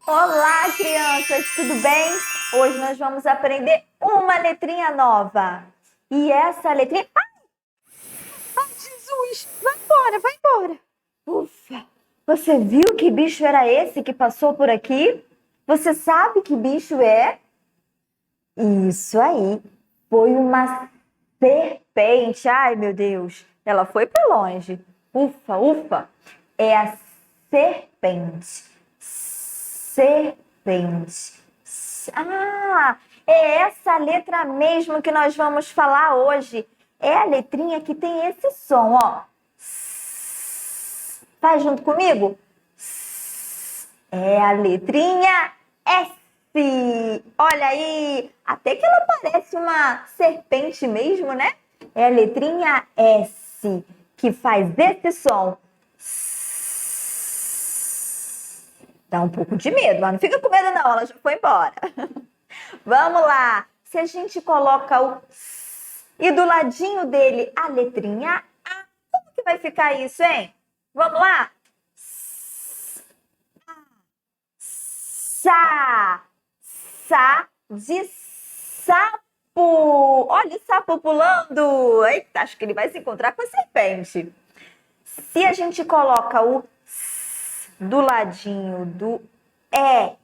Olá, crianças, tudo bem? Hoje nós vamos aprender uma letrinha nova. E essa letrinha... Ai, Jesus! Vai embora, vai embora! Ufa! Você viu que bicho era esse que passou por aqui? Você sabe que bicho é? Isso aí! Foi uma serpente. Ai, meu Deus! Ela foi para longe. Ufa, ufa! É a serpente. Serpente. Ah, é essa letra mesmo que nós vamos falar hoje. É a letrinha que tem esse som, ó. Faz junto comigo? É a letrinha S. Olha aí, até que ela parece uma serpente mesmo, né? É a letrinha S que faz esse som. Dá um pouco de medo, mas não fica com medo não, ela já foi embora. Vamos lá. Se a gente coloca o S e do ladinho dele a letrinha A, como que vai ficar isso, hein? Vamos lá? Sa. Sa de sapo. Olha o sapo pulando. Eita, acho que ele vai se encontrar com a serpente. Se a gente coloca o S do ladinho do E,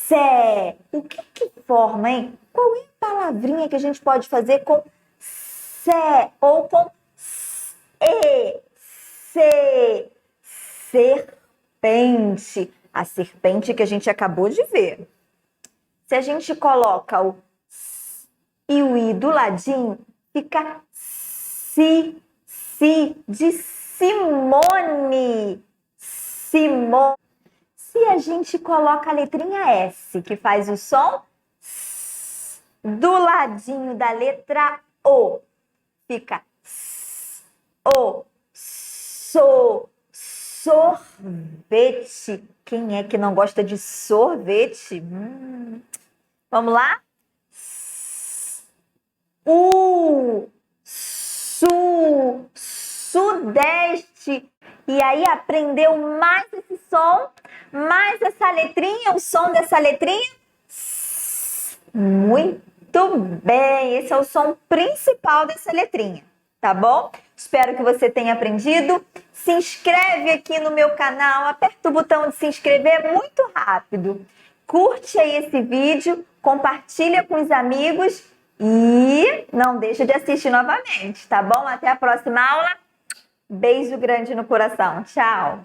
Sé. O que forma, hein? Qual é a palavrinha que a gente pode fazer com Sé ou com E? Se. Serpente. A serpente que a gente acabou de ver. Se a gente coloca o S e o I do ladinho, fica Si. Si de Simone. Simone. Se a gente coloca a letrinha S, que faz o som S, do ladinho da letra O, fica S, O, sorvete. Quem é que não gosta de sorvete? Vamos lá? Sudeste. E aí aprendeu mais esse som, mais essa letrinha, o som dessa letrinha. Muito bem, esse é o som principal dessa letrinha, tá bom? Espero que você tenha aprendido. Se inscreve aqui no meu canal, aperta o botão de se inscrever muito rápido. Curte aí esse vídeo, compartilha com os amigos e não deixa de assistir novamente, tá bom? Até a próxima aula. Beijo grande no coração. Tchau!